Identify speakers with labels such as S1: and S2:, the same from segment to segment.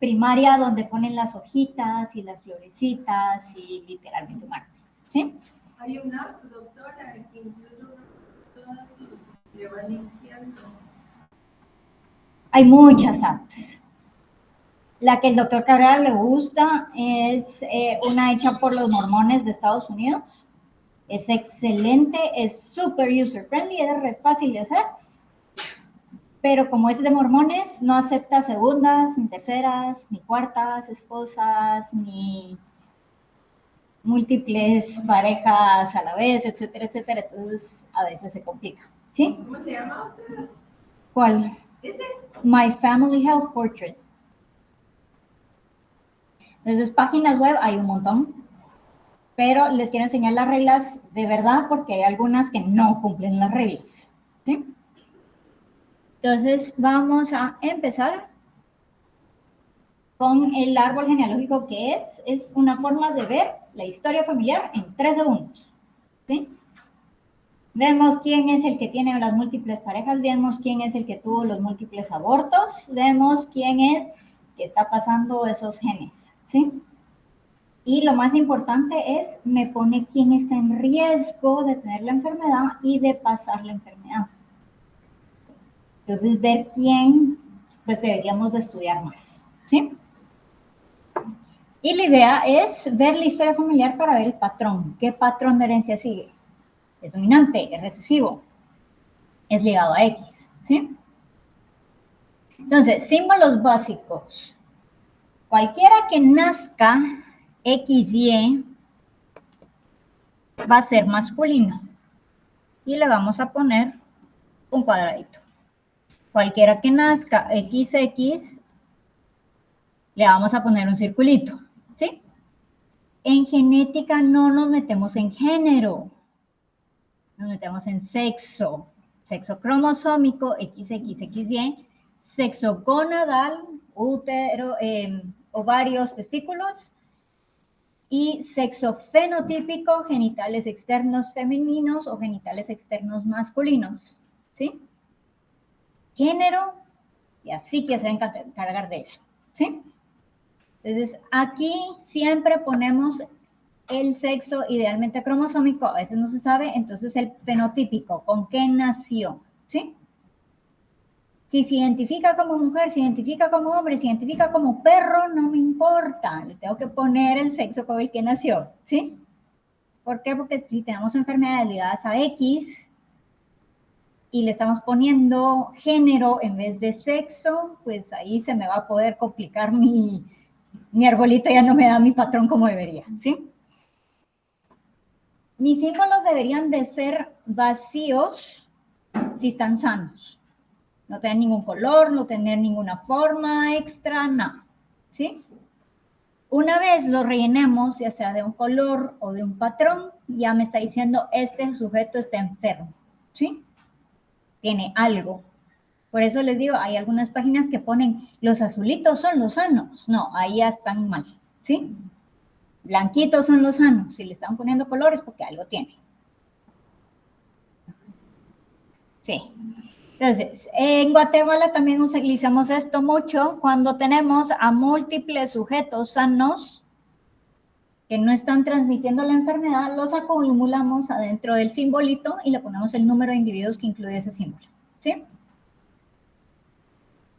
S1: primaria donde ponen las hojitas y las florecitas y literalmente un árbol, ¿sí?
S2: Hay una app, doctora, que incluso todas le van limpiando.
S1: Hay muchas apps. La que el doctor Cabral le gusta es una hecha por los mormones de Estados Unidos. Es excelente, es súper user friendly, es re fácil de hacer. Pero como es de mormones, no acepta segundas, ni terceras, ni cuartas esposas, ni múltiples parejas a la vez, etcétera, etcétera. Entonces, a veces se complica, ¿sí?
S2: ¿Cómo se llama otra?
S1: ¿Cuál?
S2: ¿Ese?
S1: My Family Health Portrait. Entonces, páginas web hay un montón, pero les quiero enseñar las reglas de verdad porque hay algunas que no cumplen las reglas, ¿sí? Entonces, vamos a empezar con el árbol genealógico, que es una forma de ver la historia familiar en 3 segundos, ¿sí? Vemos quién es el que tiene las múltiples parejas, vemos quién es el que tuvo los múltiples abortos, vemos quién es que está pasando esos genes, ¿sí? Y lo más importante es, me pone quién está en riesgo de tener la enfermedad y de pasar la enfermedad. Entonces, ver quién, pues deberíamos de estudiar más, ¿sí? Y la idea es ver la historia familiar para ver el patrón. ¿Qué patrón de herencia sigue? ¿Es dominante? ¿Es recesivo? ¿Es ligado a X? ¿Sí? Entonces, símbolos básicos. Cualquiera que nazca XY va a ser masculino. Y le vamos a poner un cuadradito. Cualquiera que nazca XX, le vamos a poner un circulito. ¿Sí? En genética no nos metemos en género. Nos metemos en sexo. Sexo cromosómico, XXXY. Sexo gonadal, útero, ovarios, testículos. Y sexo fenotípico, genitales externos femeninos o genitales externos masculinos, ¿sí? Género, y así que se va a encargar de eso, ¿sí? Entonces, aquí siempre ponemos el sexo idealmente cromosómico, a veces no se sabe, entonces el fenotípico, ¿con qué nació? ¿Sí? Si se identifica como mujer, se identifica como hombre, se identifica como perro, no me importa. Le tengo que poner el sexo con el que nació, ¿sí? ¿Por qué? Porque si tenemos enfermedades ligadas a X y le estamos poniendo género en vez de sexo, pues ahí se me va a poder complicar mi arbolito, ya no me da mi patrón como debería, ¿sí? Mis símbolos deberían de ser vacíos si están sanos. No tener ningún color, no tener ninguna forma extra, nada, ¿sí? Una vez lo rellenemos, ya sea de un color o de un patrón, ya me está diciendo, este sujeto está enfermo, ¿sí? Tiene algo. Por eso les digo, hay algunas páginas que ponen, los azulitos son los sanos. No, ahí ya están mal, ¿sí? Blanquitos son los sanos. Si le están poniendo colores, porque algo tiene. Sí. Entonces, en Guatemala también utilizamos esto mucho cuando tenemos a múltiples sujetos sanos que no están transmitiendo la enfermedad, los acumulamos adentro del simbolito y le ponemos el número de individuos que incluye ese símbolo, ¿sí?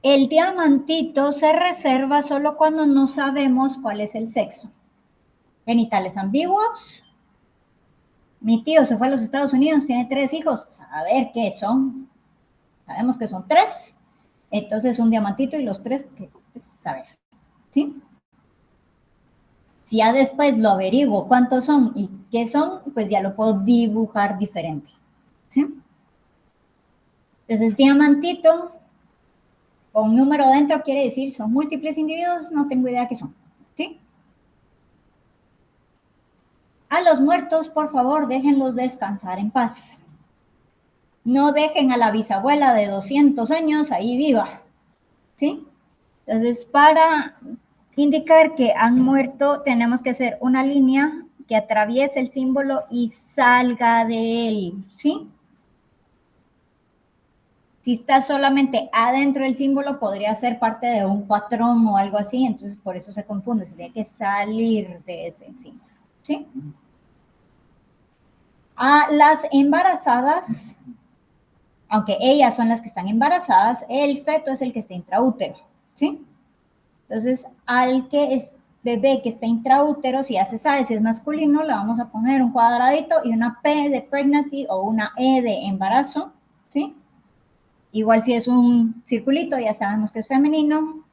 S1: El diamantito se reserva solo cuando no sabemos cuál es el sexo. Genitales ambiguos. Mi tío se fue a los Estados Unidos, tiene 3 hijos. A ver qué son. Sabemos que son 3. Entonces un diamantito y los 3, pues, saber. ¿Sí? Si ya después lo averiguo cuántos son y qué son, pues ya lo puedo dibujar diferente. ¿Sí? Entonces diamantito con número dentro quiere decir son múltiples individuos, no tengo idea qué son. ¿Sí? A los muertos, por favor, déjenlos descansar en paz. No dejen a la bisabuela de 200 años ahí viva, ¿sí? Entonces, para indicar que han muerto, tenemos que hacer una línea que atraviese el símbolo y salga de él, ¿sí? Si está solamente adentro del símbolo, podría ser parte de un patrón o algo así, entonces por eso se confunde, se tiene que salir de ese símbolo, ¿sí? A las embarazadas, aunque ellas son las que están embarazadas, el feto es el que está intraútero, ¿sí? Entonces, al que es bebé que está intraútero, si ya se sabe si es masculino, le vamos a poner un cuadradito y una P de pregnancy o una E de embarazo, ¿sí? Igual si es un circulito, ya sabemos que es femenino.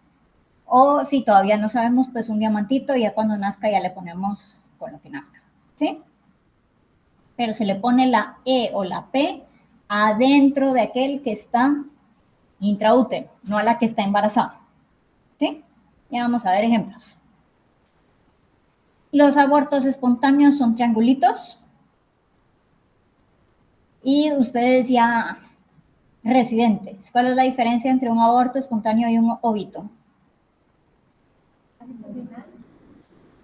S1: O si todavía no sabemos, pues un diamantito, y ya cuando nazca ya le ponemos con lo que nazca, ¿sí? Pero se le pone la E o la P adentro de aquel que está intraútero, no a la que está embarazada, ¿sí? Ya vamos a ver ejemplos. Los abortos espontáneos son triangulitos. Y ustedes ya residentes, ¿cuál es la diferencia entre un aborto espontáneo y un óbito?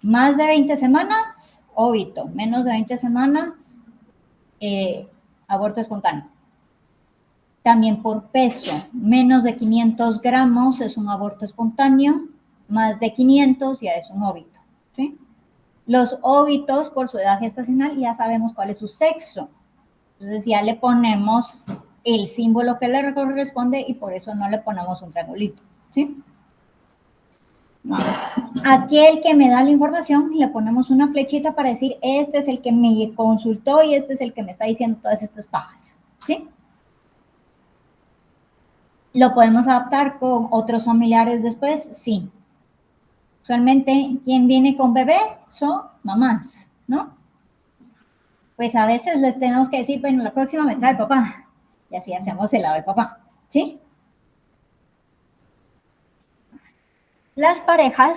S1: Más de 20 semanas, óbito. Menos de 20 semanas, aborto espontáneo. También por peso, menos de 500 gramos es un aborto espontáneo, más de 500 ya es un óbito, ¿sí? Los óbitos, por su edad gestacional, ya sabemos cuál es su sexo. Entonces ya le ponemos el símbolo que le corresponde y por eso no le ponemos un triangulito, ¿sí? No. Aquí el que me da la información, le ponemos una flechita para decir, este es el que me consultó y este es el que me está diciendo todas estas pajas, ¿sí? ¿Lo podemos adaptar con otros familiares después? Sí. Usualmente, quien viene con bebé son mamás, ¿no? Pues a veces les tenemos que decir, bueno, la próxima me trae el papá. Y así hacemos el lado del papá, ¿sí? Las parejas,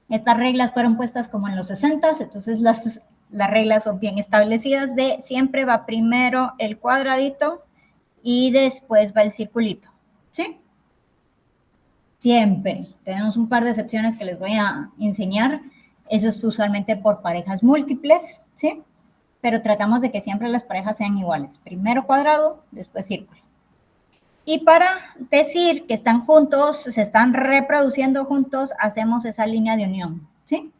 S1: estas reglas fueron puestas como en los 60, entonces las reglas son bien establecidas de siempre va primero el cuadradito y después va el circulito, ¿sí? Siempre. Tenemos un par de excepciones que les voy a enseñar. Eso es usualmente por parejas múltiples, ¿sí? Pero tratamos de que siempre las parejas sean iguales. Primero cuadrado, después círculo. Y para decir que están juntos, se están reproduciendo juntos, hacemos esa línea de unión, ¿sí?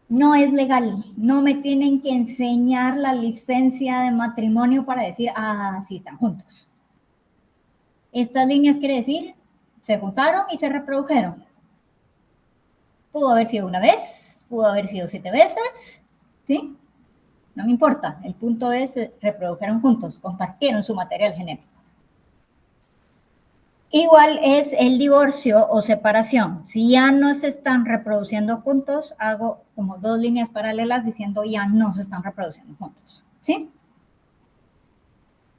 S1: No es legal, no me tienen que enseñar la licencia de matrimonio para decir, ah, sí, están juntos. Estas líneas quiere decir, se juntaron y se reprodujeron. Pudo haber sido una vez, pudo haber sido 7 veces, ¿sí? No me importa, el punto es, reprodujeron juntos, compartieron su material genético. Igual es el divorcio o separación. Si ya no se están reproduciendo juntos, hago como 2 líneas paralelas diciendo ya no se están reproduciendo juntos, ¿sí?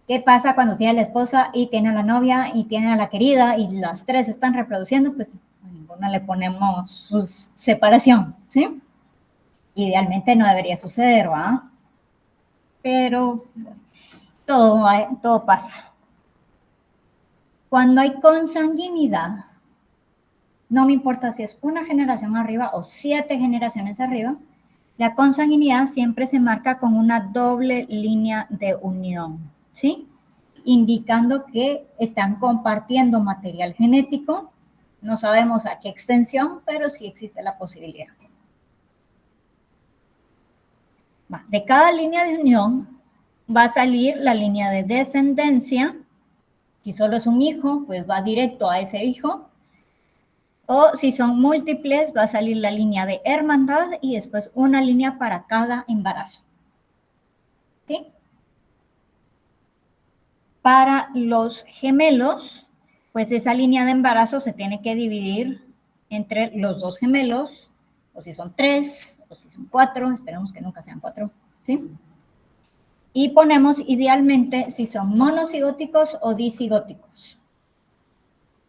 S1: ¿Qué pasa cuando tiene a la esposa y tiene a la novia y tiene a la querida y las 3 están reproduciendo? Pues a ninguna le ponemos su separación, ¿sí? Idealmente no debería suceder, ¿va? Pero todo pasa. Cuando hay consanguinidad, no me importa si es una generación arriba o 7 generaciones arriba, la consanguinidad siempre se marca con una doble línea de unión, ¿sí? Indicando que están compartiendo material genético. No sabemos a qué extensión, pero sí existe la posibilidad. De cada línea de unión va a salir la línea de descendencia. Si solo es un hijo, pues va directo a ese hijo. O si son múltiples, va a salir la línea de hermandad y después una línea para cada embarazo. ¿Sí? Para los gemelos, pues esa línea de embarazo se tiene que dividir entre los 2 gemelos, o si son 3, o si son 4, esperemos que nunca sean 4, ¿sí? Y ponemos idealmente si son monocigóticos o disigóticos.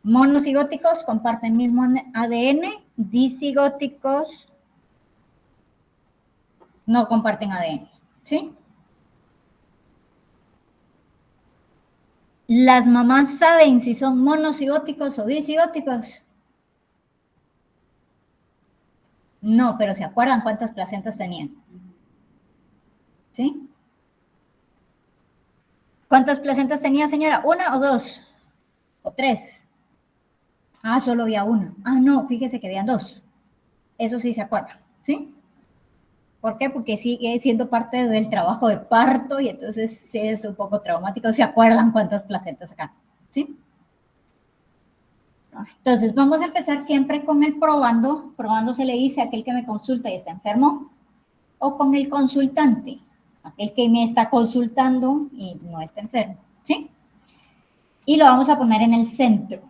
S1: Monocigóticos comparten mismo ADN, disigóticos no comparten ADN, ¿sí? ¿Las mamás saben si son monocigóticos o disigóticos? No, pero ¿se acuerdan cuántas placentas tenían? ¿Sí? ¿Cuántas placentas tenía, señora? ¿Una o dos? ¿O tres? Ah, solo había una. Ah, no, fíjese que habían dos. Eso sí se acuerda, ¿sí? ¿Por qué? Porque sigue siendo parte del trabajo de parto y entonces sí es un poco traumático. ¿Se acuerdan cuántas placentas sacan? ¿Sí? Entonces vamos a empezar siempre con el probando. Probando se le dice a aquel que me consulta y está enfermo, o con el consultante, aquel que me está consultando y no está enfermo, ¿sí? Y lo vamos a poner en el centro.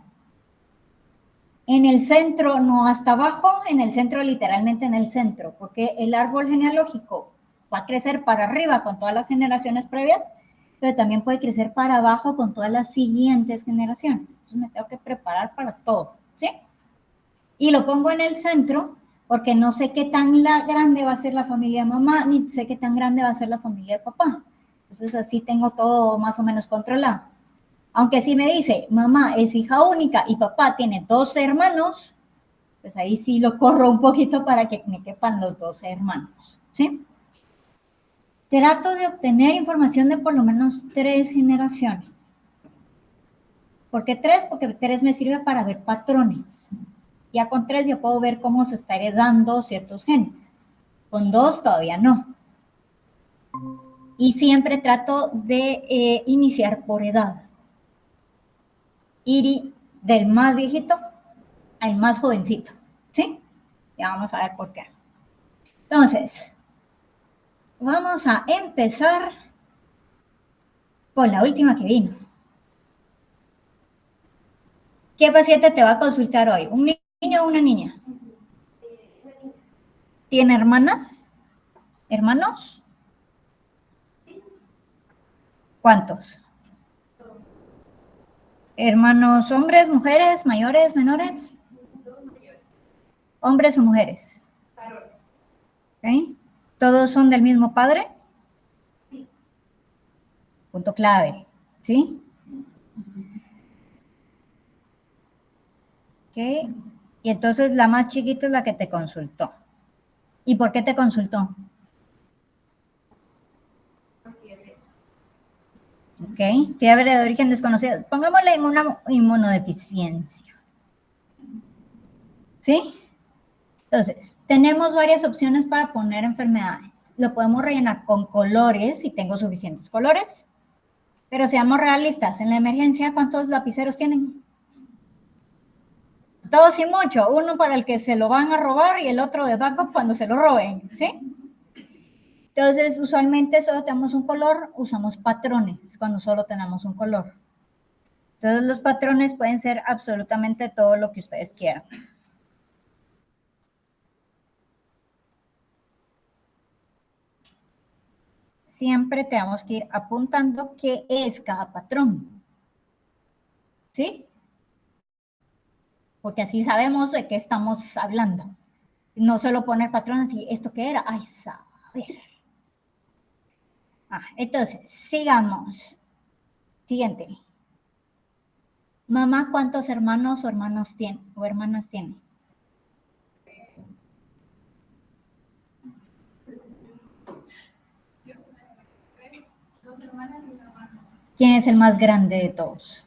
S1: En el centro, no hasta abajo, en el centro, literalmente en el centro, porque el árbol genealógico va a crecer para arriba con todas las generaciones previas, pero también puede crecer para abajo con todas las siguientes generaciones. Entonces me tengo que preparar para todo, ¿sí? Y lo pongo en el centro porque no sé qué tan grande va a ser la familia de mamá, ni sé qué tan grande va a ser la familia de papá. Entonces así tengo todo más o menos controlado. Aunque si me dice, mamá es hija única y papá tiene 12 hermanos, pues ahí sí lo corro un poquito para que me quepan los 12 hermanos, ¿sí? Trato de obtener información de por lo menos 3 generaciones. ¿Por qué 3? Porque 3 me sirve para ver patrones. Ya con 3 yo puedo ver cómo se está heredando ciertos genes. Con 2 todavía no. Y siempre trato de iniciar por edad. Ir del más viejito al más jovencito, ¿sí? Ya vamos a ver por qué. Entonces, vamos a empezar por la última que vino. ¿Qué paciente te va a consultar hoy? ¿Un niño o una niña? ¿Tiene hermanas? ¿Hermanos? ¿Cuántos? ¿Hermanos hombres, mujeres, mayores, menores? ¿Hombres o mujeres? ¿Okay? ¿Todos son del mismo padre? Punto clave, ¿sí? ¿Ok? Y entonces la más chiquita es la que te consultó. ¿Y por qué te consultó? ¿Ok? Fiebre de origen desconocido. Pongámosle en una inmunodeficiencia. ¿Sí? Entonces, tenemos varias opciones para poner enfermedades. Lo podemos rellenar con colores, si tengo suficientes colores. Pero seamos realistas, en la emergencia, ¿cuántos lapiceros tienen? Todos y mucho. Uno para el que se lo van a robar y el otro de backup cuando se lo roben, ¿sí? Entonces, usualmente solo tenemos un color, usamos patrones cuando solo tenemos un color. Entonces, los patrones pueden ser absolutamente todo lo que ustedes quieran. Siempre tenemos que ir apuntando qué es cada patrón. ¿Sí? Porque así sabemos de qué estamos hablando. No solo poner patrones y ¿esto qué era? Ay, saber. Entonces, sigamos. Siguiente. Mamá, ¿cuántos hermanos o hermanos tiene o hermanas tiene? ¿Quién es el más grande de todos?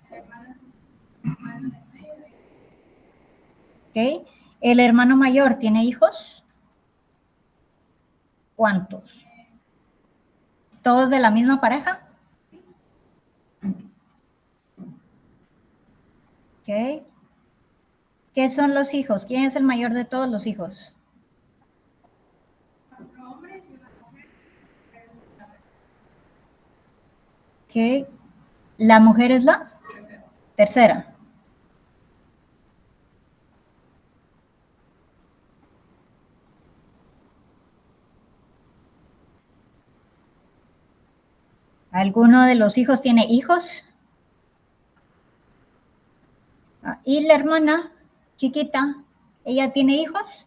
S1: ¿Ok? ¿El hermano mayor tiene hijos? ¿Cuántos? ¿Todos de la misma pareja? ¿Ok? ¿Qué son los hijos? ¿Quién es el mayor de todos los hijos? ¿Ok? ¿La mujer es la tercera? ¿Alguno de los hijos tiene hijos? ¿Y la hermana chiquita, ella tiene hijos?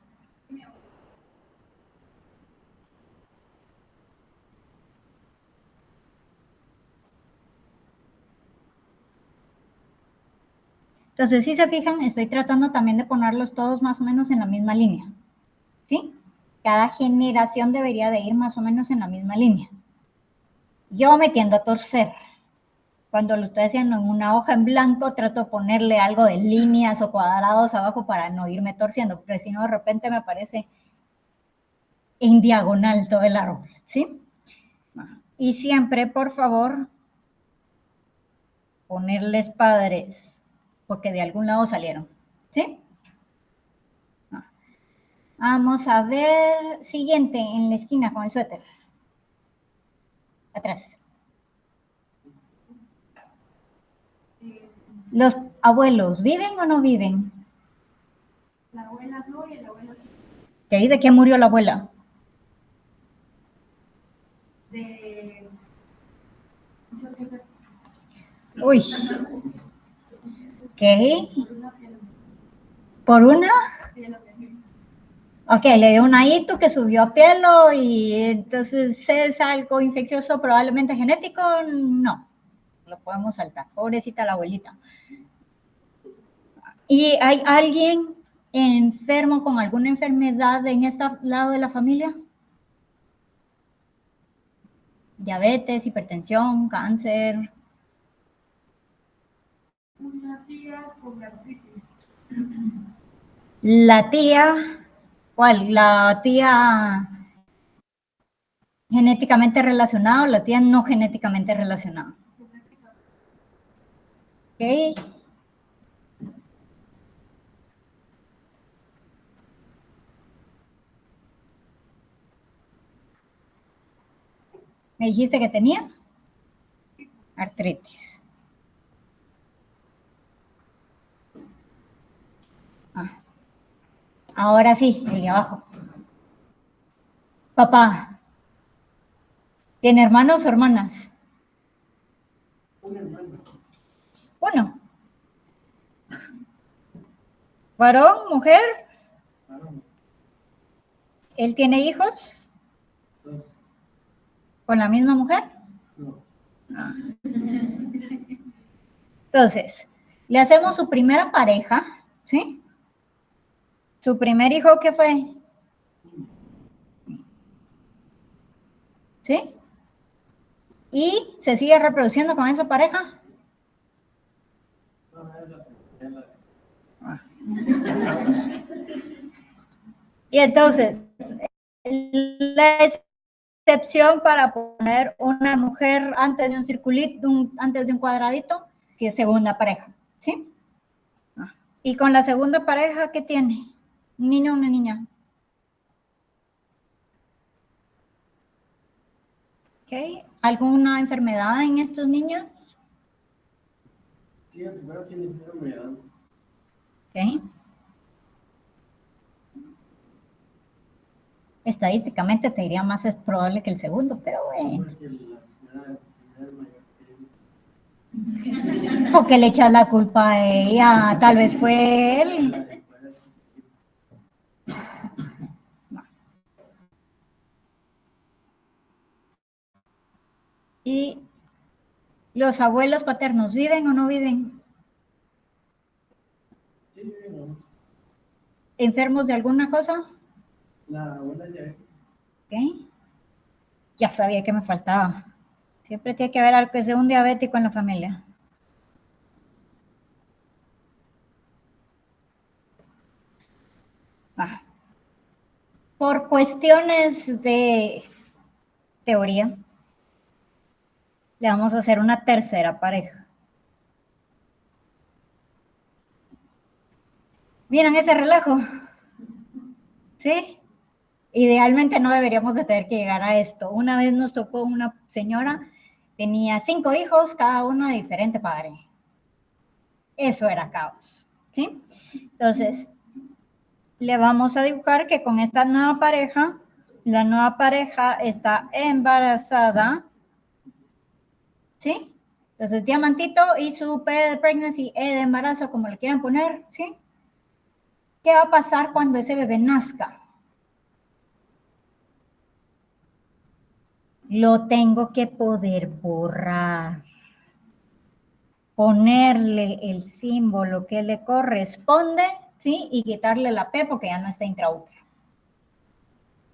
S1: Entonces, si se fijan, estoy tratando también de ponerlos todos más o menos en la misma línea, ¿sí? Cada generación debería de ir más o menos en la misma línea. Yo me tiendo a torcer. Cuando lo estoy haciendo en una hoja en blanco, trato de ponerle algo de líneas o cuadrados abajo para no irme torciendo, porque si no, de repente me aparece en diagonal todo el árbol, ¿sí? Y siempre, por favor, ponerles padres, porque de algún lado salieron, ¿sí? Vamos a ver, siguiente, en la esquina con el suéter. Atrás. ¿Los abuelos viven o no viven?
S2: La abuela no y el abuelo sí.
S1: ¿De qué murió la abuela?
S2: De...
S1: Uy. ¿Qué? ¿Por una? Ok, le dio un ahito que subió a pelo y entonces es algo infeccioso, probablemente genético. No, lo podemos saltar. Pobrecita la abuelita. ¿Y hay alguien enfermo con alguna enfermedad en este lado de la familia? Diabetes, hipertensión, cáncer.
S2: Una tía con artritis.
S1: La tía, ¿cuál? La tía genéticamente relacionada o la tía no genéticamente relacionada. Ok. ¿Me dijiste que tenía? Artritis. Ah. Ahora sí, el de abajo. Papá, ¿tiene hermanos o hermanas?
S2: Un hermano.
S1: Uno. ¿Varón, mujer?
S2: Varón.
S1: ¿Él tiene hijos?
S2: Dos.
S1: ¿Con la misma mujer?
S2: No.
S1: Ah. Entonces, le hacemos su primera pareja, ¿sí? ¿Su primer hijo qué fue? ¿Sí? ¿Y se sigue reproduciendo con esa pareja? Y entonces, la excepción para poner una mujer antes de un circulito, antes de un cuadradito, si es segunda pareja, ¿sí? Y con la segunda pareja, ¿qué tiene? ¿Un niño o una niña? ¿Okay? ¿Alguna enfermedad en estos niños?
S2: Sí, el primero tiene enfermedad.
S1: ¿Okay? Estadísticamente te diría más es probable que el segundo, pero bueno. Porque le echas la culpa a ella, tal vez fue él. ¿Y los abuelos paternos viven o no viven?
S2: Sí, no.
S1: ¿Enfermos de alguna cosa?
S2: La abuela ya.
S1: ¿Okay? Ya sabía que me faltaba. Siempre tiene que haber algo que sea un diabético en la familia. Ah. Por cuestiones de teoría, le vamos a hacer una tercera pareja. ¿Vieron ese relajo? ¿Sí? Idealmente no deberíamos de tener que llegar a esto. Una vez nos tocó una señora, tenía 5 hijos, cada uno de diferente padre. Eso era caos, ¿sí? Entonces, le vamos a dibujar que con esta nueva pareja, la nueva pareja está embarazada, ¿sí? Entonces, diamantito y su P de pregnancy, E de embarazo, como le quieran poner, ¿sí? ¿Qué va a pasar cuando ese bebé nazca? Lo tengo que poder borrar, ponerle el símbolo que le corresponde, ¿sí? Y quitarle la P porque ya no está intraútero,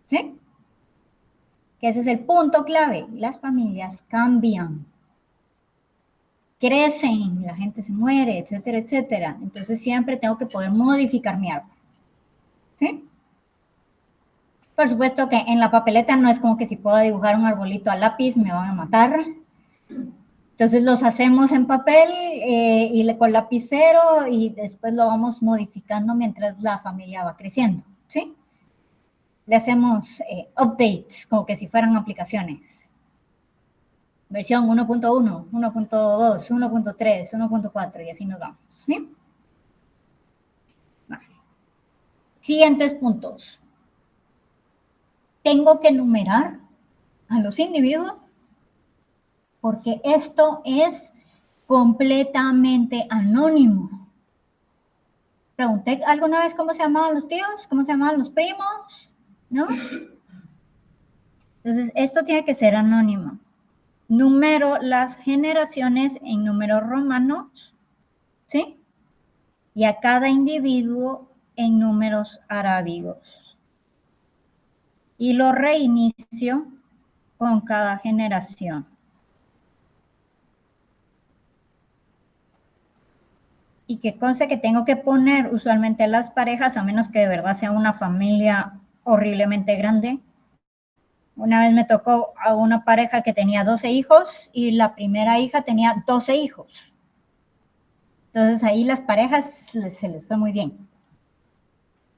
S1: ¿sí? Que ese es el punto clave. Las familias cambian. crecen, la gente se muere, etcétera, etcétera. Entonces siempre tengo que poder modificar mi árbol. ¿Sí? Por supuesto que en la papeleta no es como que si puedo dibujar un arbolito a lápiz me van a matar. Entonces los hacemos en papel y con lapicero y después lo vamos modificando mientras la familia va creciendo. ¿Sí? Le hacemos updates como que si fueran aplicaciones. Versión 1.1, 1.2, 1.3, 1.4 y así nos vamos. ¿Sí? Vale. Siguientes puntos. Tengo que numerar a los individuos porque esto es completamente anónimo. Pregunté alguna vez cómo se llamaban los tíos, cómo se llamaban los primos, ¿no? Entonces, esto tiene que ser anónimo. Numero las generaciones en números romanos, ¿sí? Y a cada individuo en números arábigos. Y lo reinicio con cada generación. Y que conste que tengo que poner usualmente las parejas, a menos que de verdad sea una familia horriblemente grande. Una vez me tocó a una pareja que tenía 12 hijos y la primera hija tenía 12 hijos. Entonces ahí las parejas se les fue muy bien.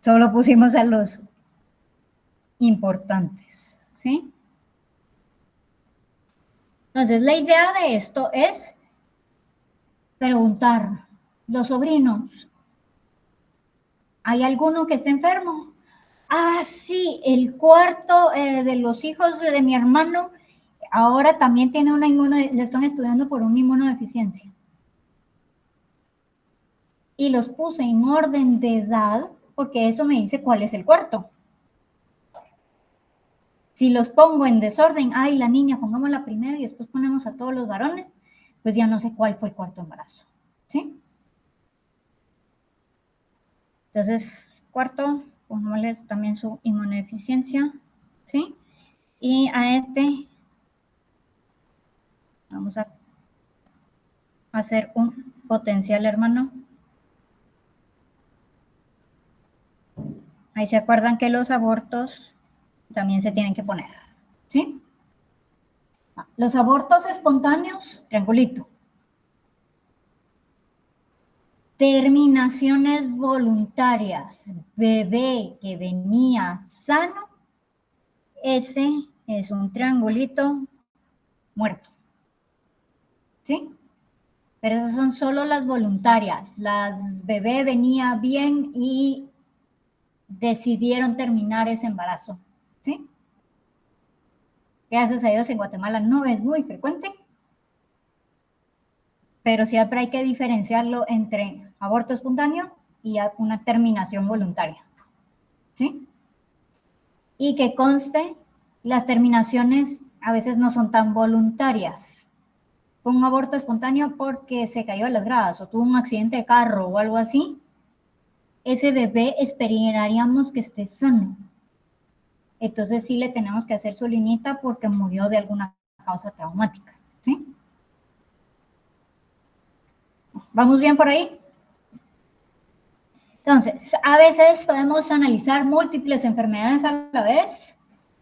S1: Solo pusimos a los importantes, ¿sí? Entonces la idea de esto es preguntar, los sobrinos, ¿hay alguno que esté enfermo? Ah, sí, el cuarto de los hijos de mi hermano ahora también tiene una le están estudiando por una inmunodeficiencia. Y los puse en orden de edad porque eso me dice cuál es el cuarto. Si los pongo en desorden, ay, la niña, pongámosla primero y después ponemos a todos los varones, pues ya no sé cuál fue el cuarto embarazo, ¿sí? Entonces, cuarto, pongámosle también su inmunodeficiencia, ¿sí? Y a este vamos a hacer un potencial hermano. Ahí se acuerdan que los abortos también se tienen que poner, ¿sí? Los abortos espontáneos, triangulito. Terminaciones voluntarias, bebé que venía sano, ese es un triangulito muerto, ¿sí? Pero esas son solo las voluntarias. Las bebé venía bien y decidieron terminar ese embarazo, ¿sí? Gracias a Dios en Guatemala no es muy frecuente, pero siempre hay que diferenciarlo entre aborto espontáneo y una terminación voluntaria, ¿sí? Y que conste, las terminaciones a veces no son tan voluntarias. Fue un aborto espontáneo porque se cayó de las gradas o tuvo un accidente de carro o algo así. Ese bebé esperaríamos que esté sano. Entonces sí le tenemos que hacer su liñita porque murió de alguna causa traumática, ¿sí? ¿Vamos bien por ahí? Entonces, a veces podemos analizar múltiples enfermedades a la vez,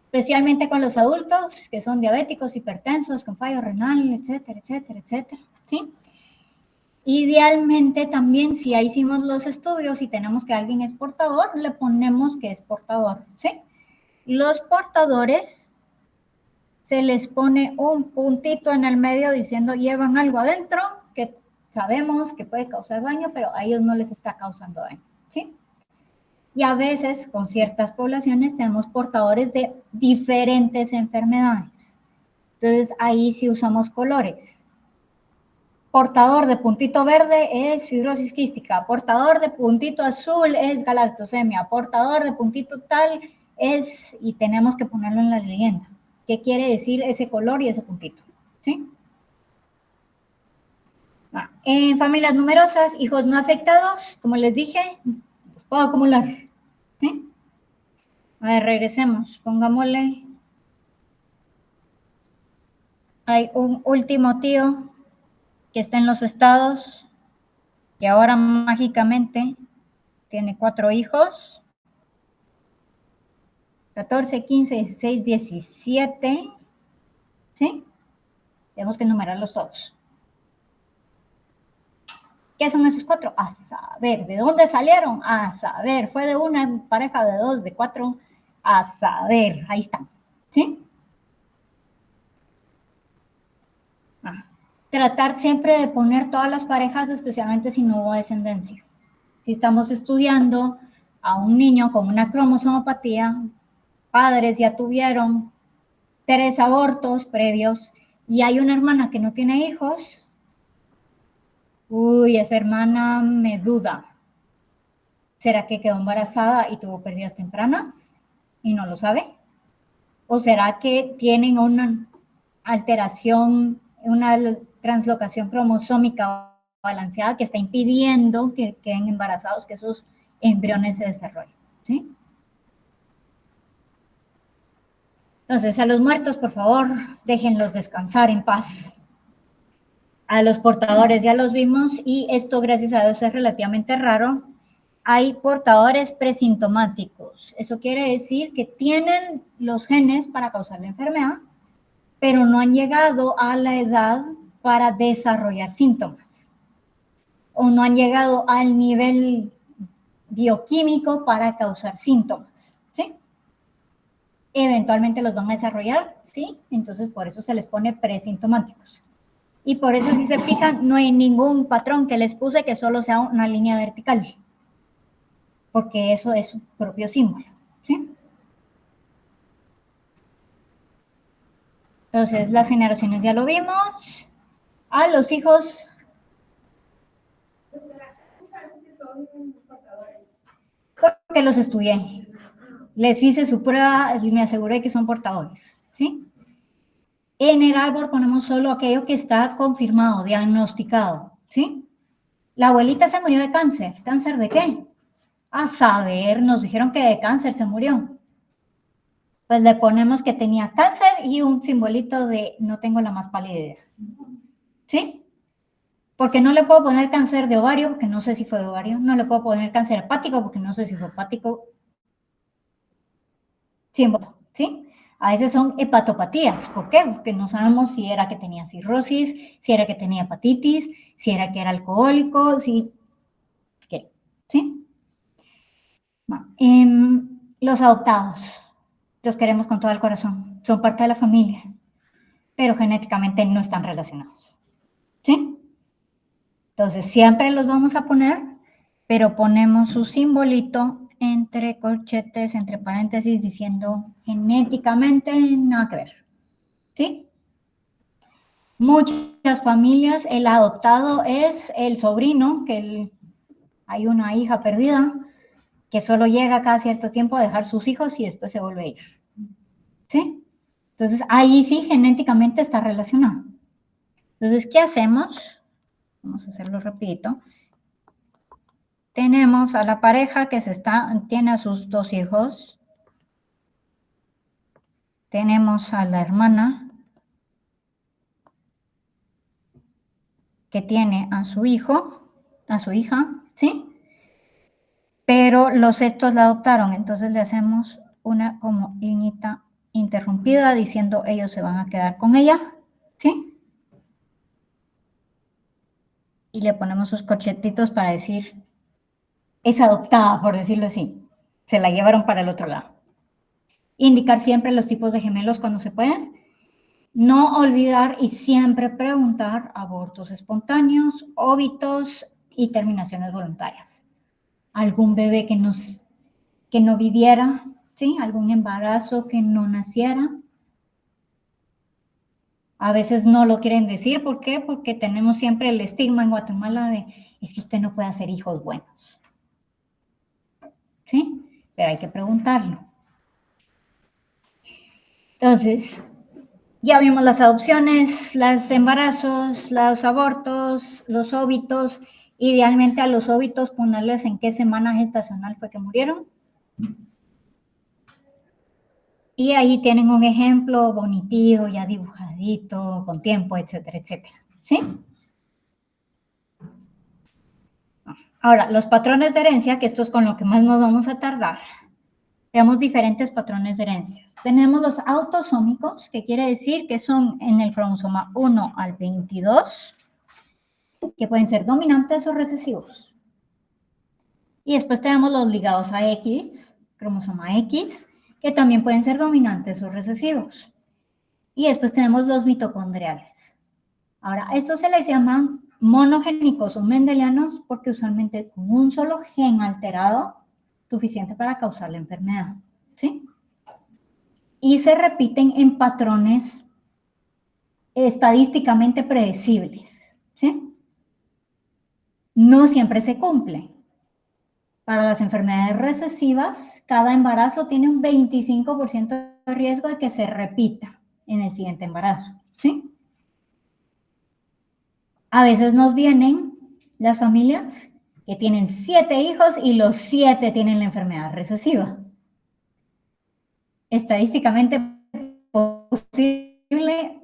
S1: especialmente con los adultos que son diabéticos, hipertensos, con fallo renal, etcétera, etcétera, etcétera, ¿sí? Idealmente también, si ya hicimos los estudios y tenemos que alguien es portador, le ponemos que es portador, ¿sí? Los portadores se les pone un puntito en el medio diciendo llevan algo adentro que sabemos que puede causar daño, pero a ellos no les está causando daño, ¿sí? Y a veces con ciertas poblaciones tenemos portadores de diferentes enfermedades. Entonces ahí sí usamos colores. Portador de puntito verde es fibrosis quística, portador de puntito azul es galactosemia, portador de puntito tal es, y tenemos que ponerlo en la leyenda. ¿Qué quiere decir ese color y ese puntito? ¿Sí? En familias numerosas, hijos no afectados, como les dije, los puedo acumular. ¿Sí? A ver, regresemos. Pongámosle. Hay un último tío que está en los Estados y ahora mágicamente tiene 4 hijos, 14, 15, 16, 17, ¿sí? Tenemos que enumerarlos todos. ¿Qué son esos 4? A saber, ¿de dónde salieron? A saber, fue de una pareja de 2, de 4, a saber, ahí están, ¿sí? Tratar siempre de poner todas las parejas, especialmente si no hubo descendencia. Si estamos estudiando a un niño con una cromosomopatía, padres ya tuvieron 3 abortos previos y hay una hermana que no tiene hijos, uy, esa hermana me duda. ¿Será que quedó embarazada y tuvo pérdidas tempranas y no lo sabe? ¿O será que tienen una alteración, una translocación cromosómica balanceada que está impidiendo que queden embarazados, que esos embriones se desarrollen? ¿Sí? Entonces, a los muertos, por favor, déjenlos descansar en paz. A los portadores ya los vimos y esto, gracias a Dios, es relativamente raro. Hay portadores presintomáticos. Eso quiere decir que tienen los genes para causar la enfermedad, pero no han llegado a la edad para desarrollar síntomas o no han llegado al nivel bioquímico para causar síntomas, ¿sí? Eventualmente los van a desarrollar, ¿sí? Entonces por eso se les pone presintomáticos. Y por eso, si se fijan, no hay ningún patrón que les puse que solo sea una línea vertical, porque eso es su propio símbolo, ¿sí? Entonces, las generaciones ya lo vimos. A los hijos. Porque los estudié. Les hice su prueba y me aseguré que son portadores, ¿sí? En el árbol ponemos solo aquello que está confirmado, diagnosticado, ¿sí? La abuelita se murió de cáncer. ¿Cáncer de qué? A saber, nos dijeron que de cáncer se murió. Pues le ponemos que tenía cáncer y un simbolito de no tengo la más pálida idea, ¿sí? Porque no le puedo poner cáncer de ovario, porque no sé si fue de ovario. No le puedo poner cáncer hepático, porque no sé si fue hepático. ¿Sí? A veces son hepatopatías. ¿Por qué? Porque no sabemos si era que tenía cirrosis, si era que tenía hepatitis, si era que era alcohólico, si... ¿Qué? ¿Sí? Bueno, los adoptados, los queremos con todo el corazón. Son parte de la familia, pero genéticamente no están relacionados. ¿Sí? Entonces, siempre los vamos a poner, pero ponemos su simbolito entre corchetes, entre paréntesis, diciendo genéticamente nada que ver. ¿Sí? Muchas familias, el adoptado es el sobrino, hay una hija perdida, que solo llega cada cierto tiempo a dejar sus hijos y después se vuelve a ir. ¿Sí? Entonces, ahí sí genéticamente está relacionado. Entonces, ¿qué hacemos? Vamos a hacerlo rapidito. Tenemos a la pareja que tiene a sus 2 hijos. Tenemos a la hermana que tiene a su hijo, a su hija, ¿sí? Pero estos la adoptaron, entonces le hacemos una como liñita interrumpida diciendo ellos se van a quedar con ella, ¿sí? Y le ponemos sus corchetitos para decir es adoptada, por decirlo así. Se la llevaron para el otro lado. Indicar siempre los tipos de gemelos cuando se pueden. No olvidar y siempre preguntar abortos espontáneos, óbitos y terminaciones voluntarias. Algún bebé que no viviera, ¿sí? Algún embarazo que no naciera. A veces no lo quieren decir, ¿por qué? Porque tenemos siempre el estigma en Guatemala de, es que usted no puede hacer hijos buenos. ¿Sí? Pero hay que preguntarlo. Entonces, ya vimos las adopciones, los embarazos, los abortos, los óbitos. Idealmente a los óbitos ponerles en qué semana gestacional fue que murieron. Y ahí tienen un ejemplo bonitito, ya dibujadito, con tiempo, etcétera, etcétera. ¿Sí? Ahora, los patrones de herencia, que esto es con lo que más nos vamos a tardar. Veamos diferentes patrones de herencias. Tenemos los autosómicos, que quiere decir que son en el cromosoma 1 al 22, que pueden ser dominantes o recesivos. Y después tenemos los ligados a X, cromosoma X, que también pueden ser dominantes o recesivos. Y después tenemos los mitocondriales. Ahora, estos se les llaman monogénicos o mendelianos porque usualmente con un solo gen alterado, suficiente para causar la enfermedad, ¿sí? Y se repiten en patrones estadísticamente predecibles, ¿sí? No siempre se cumplen. Para las enfermedades recesivas, cada embarazo tiene un 25% de riesgo de que se repita en el siguiente embarazo, ¿sí? A veces nos vienen las familias que tienen 7 hijos y los 7 tienen la enfermedad recesiva. Estadísticamente posible,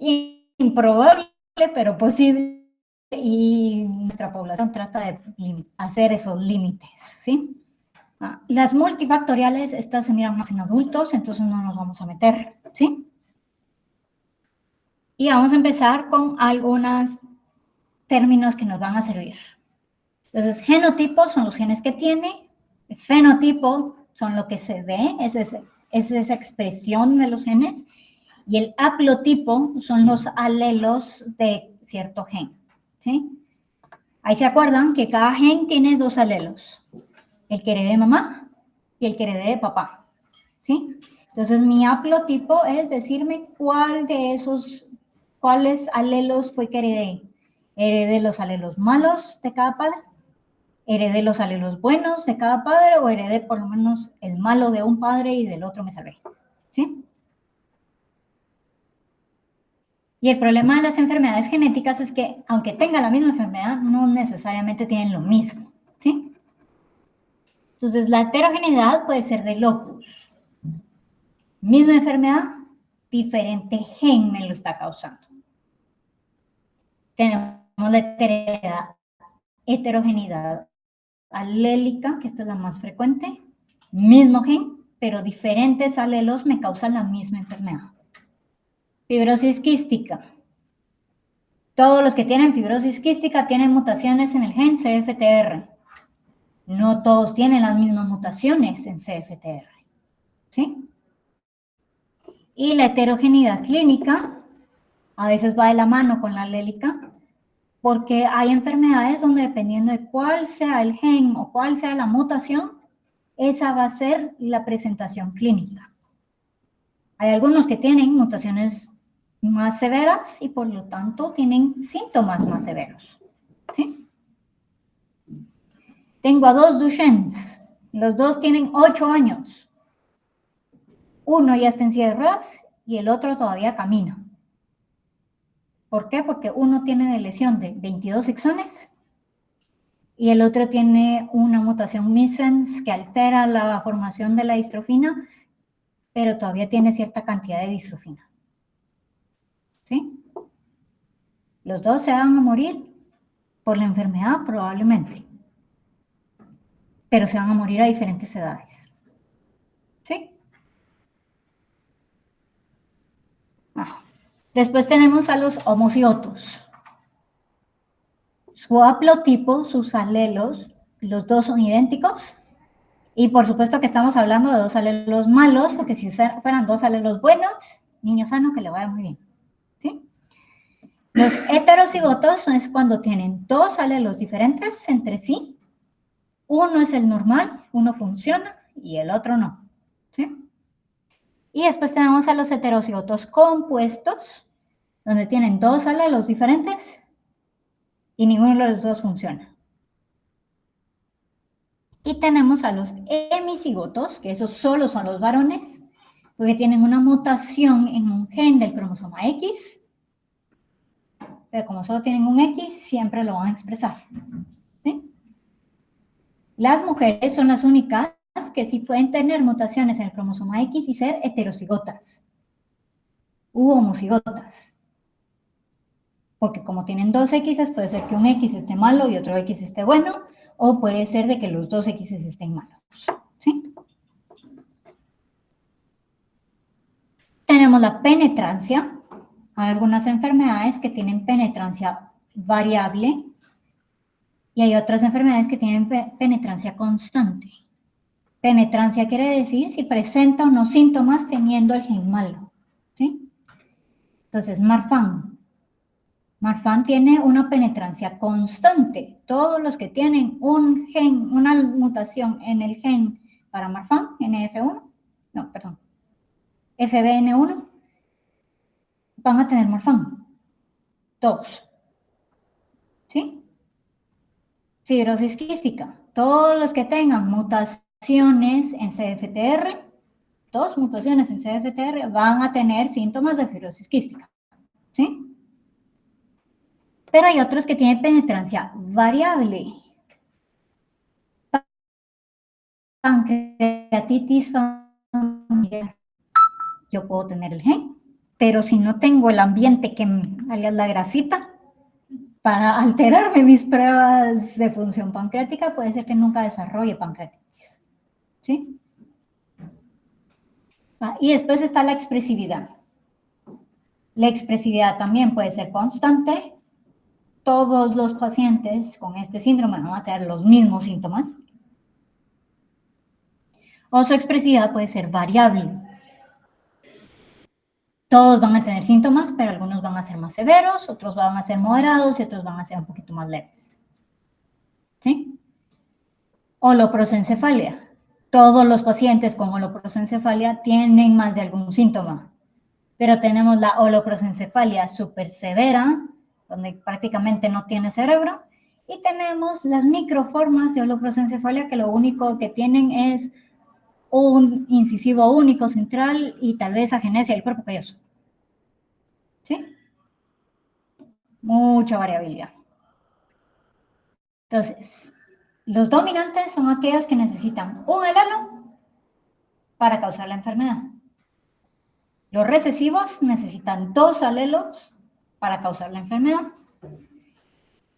S1: improbable, pero posible, y nuestra población trata de hacer esos límites, ¿sí? Las multifactoriales, estas se miran más en adultos, entonces no nos vamos a meter, ¿sí? Y vamos a empezar con algunos términos que nos van a servir. Entonces, genotipos son los genes que tiene, fenotipo son lo que se ve, es esa expresión de los genes, y el haplotipo son los alelos de cierto gen, ¿sí? Ahí se acuerdan que cada gen tiene 2 alelos, el que heredé de mamá y el que heredé de papá, ¿sí? Entonces, mi haplotipo es decirme cuáles alelos fue que heredé. ¿Heredé los alelos malos de cada padre? ¿Heredé los alelos buenos de cada padre o heredé por lo menos el malo de un padre y del otro me salvé? ¿Sí? Y el problema de las enfermedades genéticas es que, aunque tengan la misma enfermedad, no necesariamente tienen lo mismo, ¿sí? Entonces, la heterogeneidad puede ser de locus. Misma enfermedad, diferente gen me lo está causando. Tenemos la heterogeneidad alélica, que esta es la más frecuente. Mismo gen, pero diferentes alelos me causan la misma enfermedad. Fibrosis quística. Todos los que tienen fibrosis quística tienen mutaciones en el gen CFTR. No todos tienen las mismas mutaciones en CFTR, ¿sí? Y la heterogeneidad clínica a veces va de la mano con la alélica, porque hay enfermedades donde dependiendo de cuál sea el gen o cuál sea la mutación, esa va a ser la presentación clínica. Hay algunos que tienen mutaciones más severas y por lo tanto tienen síntomas más severos, ¿sí? Tengo a 2 Duchennes, los 2 tienen 8 años. Uno ya está en silla de ruedas y el otro todavía camina. ¿Por qué? Porque uno tiene de lesión de 22 exones y el otro tiene una mutación missense que altera la formación de la distrofina, pero todavía tiene cierta cantidad de distrofina, ¿sí? Los 2 se van a morir por la enfermedad probablemente, pero se van a morir a diferentes edades, ¿sí? Después tenemos a los homocigotos. Su haplotipo, sus alelos, los 2 son idénticos. Y por supuesto que estamos hablando de 2 alelos malos, porque si fueran 2 alelos buenos, niño sano, que le vaya muy bien, ¿sí? Los heterocigotos es cuando tienen 2 alelos diferentes entre sí. Uno es el normal, uno funciona y el otro no, ¿sí? Y después tenemos a los heterocigotos compuestos, donde tienen 2 alelos diferentes y ninguno de los 2 funciona. Y tenemos a los hemicigotos, que esos solo son los varones, porque tienen una mutación en un gen del cromosoma X, pero como solo tienen un X, siempre lo van a expresar, ¿sí? Las mujeres son las únicas que sí pueden tener mutaciones en el cromosoma X y ser heterocigotas u homocigotas. Porque como tienen 2 X, puede ser que un X esté malo y otro X esté bueno, o puede ser de que los dos X estén malos, ¿sí? Tenemos la penetrancia. Hay algunas enfermedades que tienen penetrancia variable y hay otras enfermedades que tienen penetrancia constante. Penetrancia quiere decir si presenta o no síntomas teniendo el gen malo, ¿sí? Entonces, Marfan. Marfan tiene una penetrancia constante. Todos los que tienen un gen, una mutación en el gen para Marfan, NF1, no, perdón, FBN1, van a tener Marfan. Todos. ¿Sí? Fibrosis quística. Todos los que tengan mutaciones en CFTR, dos mutaciones en CFTR, van a tener síntomas de fibrosis quística. ¿Sí? Pero hay otros que tienen penetrancia variable. Pancreatitis familiar. Yo puedo tener el gen, pero si no tengo el ambiente que alias la grasita, para alterarme mis pruebas de función pancreática, puede ser que nunca desarrolle pancreatitis. ¿Sí? Y después está la expresividad. La expresividad también puede ser constante. Todos los pacientes con este síndrome van a tener los mismos síntomas. O su expresividad puede ser variable. Todos van a tener síntomas, pero algunos van a ser más severos, otros van a ser moderados y otros van a ser un poquito más leves. ¿Sí? Holoprosencefalia. Todos los pacientes con holoprosencefalia tienen más de algún síntoma, pero tenemos la holoprosencefalia súper severa, donde prácticamente no tiene cerebro, y tenemos las microformas de holoprosencefalia que lo único que tienen es un incisivo único central y tal vez agenesia del cuerpo calloso. ¿Sí? Mucha variabilidad. Entonces, los dominantes son aquellos que necesitan un alelo para causar la enfermedad. Los recesivos necesitan dos alelos para causar la enfermedad.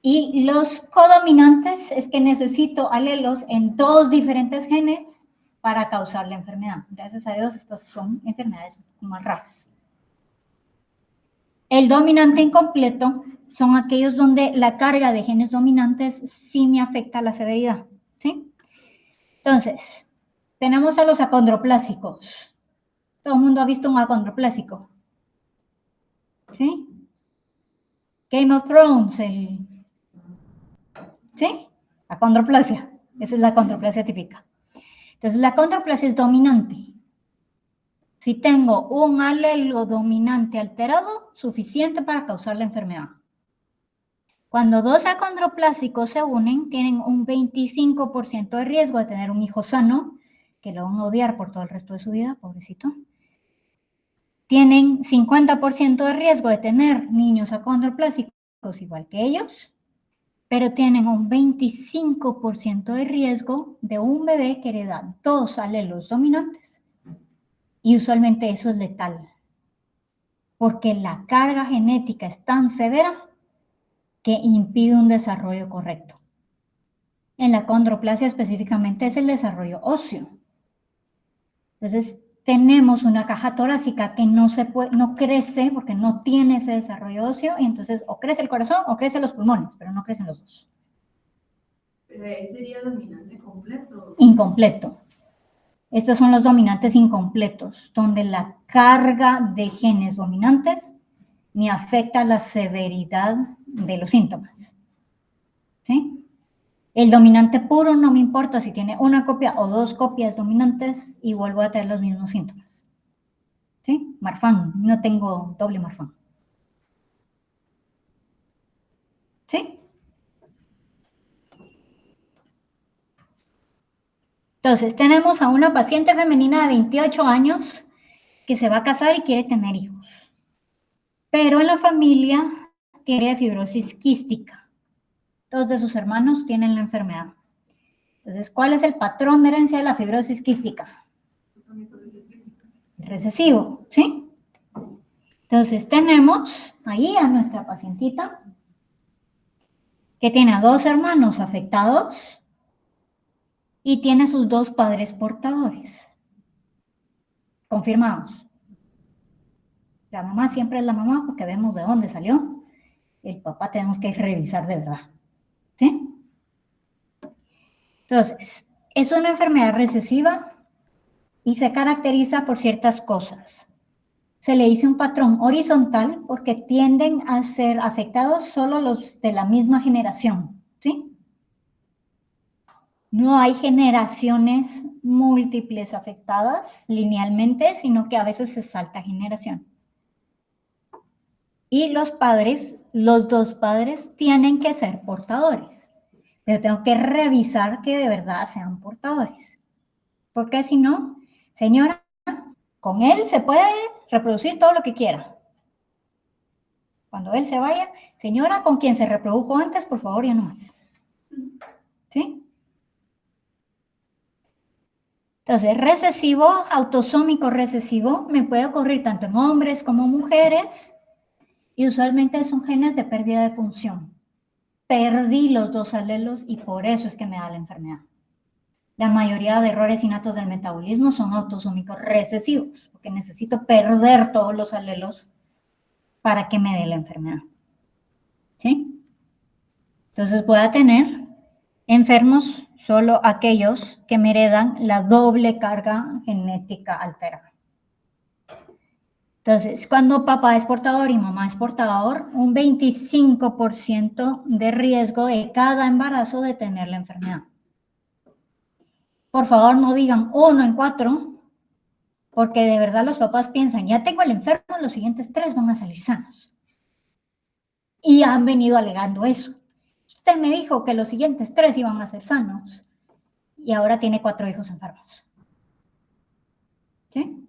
S1: Y los codominantes es que necesito alelos en dos diferentes genes para causar la enfermedad. Gracias a Dios, estas son enfermedades un poco más raras. El dominante incompleto son aquellos donde la carga de genes dominantes sí me afecta la severidad, ¿sí? Entonces, tenemos a los acondroplásicos. Todo el mundo ha visto un acondroplásico, ¿sí? Game of Thrones, ¿sí? Acondroplasia. Esa es la acondroplasia típica. Entonces, la acondroplasia es dominante. Si tengo un alelo dominante alterado, suficiente para causar la enfermedad. Cuando dos acondroplásicos se unen, tienen un 25% de riesgo de tener un hijo sano, que lo van a odiar por todo el resto de su vida, pobrecito. Tienen 50% de riesgo de tener niños acondroplásicos igual que ellos, pero tienen un 25% de riesgo de un bebé que hereda dos alelos dominantes. Y usualmente eso es letal, porque la carga genética es tan severa que impide un desarrollo correcto. En la acondroplasia específicamente es el desarrollo óseo. Entonces, tenemos una caja torácica que no crece porque no tiene ese desarrollo óseo, y entonces o crece el corazón o crecen los pulmones, pero no crecen los dos.
S2: Pero ahí sería dominante completo.
S1: Incompleto. Estos son los dominantes incompletos, donde la carga de genes dominantes me afecta la severidad de los síntomas. ¿Sí? El dominante puro no me importa si tiene una copia o dos copias dominantes y vuelvo a tener los mismos síntomas. ¿Sí? Marfan, no tengo doble Marfan. ¿Sí? Entonces, tenemos a una paciente femenina de 28 años que se va a casar y quiere tener hijos. Pero en la familia tiene fibrosis quística. Dos de sus hermanos tienen la enfermedad. Entonces, ¿cuál es el patrón de herencia de la fibrosis quística? Recesivo, ¿sí? Entonces, tenemos ahí a nuestra pacientita que tiene a dos hermanos afectados y tiene sus 2 padres portadores. Confirmados. La mamá siempre es la mamá porque vemos de dónde salió. El papá tenemos que revisar de verdad. ¿Sí? Entonces, es una enfermedad recesiva y se caracteriza por ciertas cosas. Se le dice un patrón horizontal porque tienden a ser afectados solo los de la misma generación, ¿sí? No hay generaciones múltiples afectadas linealmente, sino que a veces se salta generación. Y los padres, los 2 padres, tienen que ser portadores. Pero tengo que revisar que de verdad sean portadores. Porque si no, señora, con él se puede reproducir todo lo que quiera. Cuando él se vaya, señora, con quien se reprodujo antes, por favor, ya no más. ¿Sí? Entonces, recesivo, autosómico recesivo, me puede ocurrir tanto en hombres como mujeres, y usualmente son genes de pérdida de función. Perdí los 2 alelos y por eso es que me da la enfermedad. La mayoría de errores innatos del metabolismo son autosómicos recesivos, porque necesito perder todos los alelos para que me dé la enfermedad. ¿Sí? Entonces voy a tener enfermos solo aquellos que me heredan la doble carga genética alterada. Entonces, cuando papá es portador y mamá es portador, un 25% de riesgo de cada embarazo de tener la enfermedad. Por favor, no digan 1 en 4, porque de verdad los papás piensan, ya tengo el enfermo, los siguientes 3 van a salir sanos. Y han venido alegando eso. Usted me dijo que los siguientes 3 iban a ser sanos y ahora tiene 4 hijos enfermos. ¿Sí?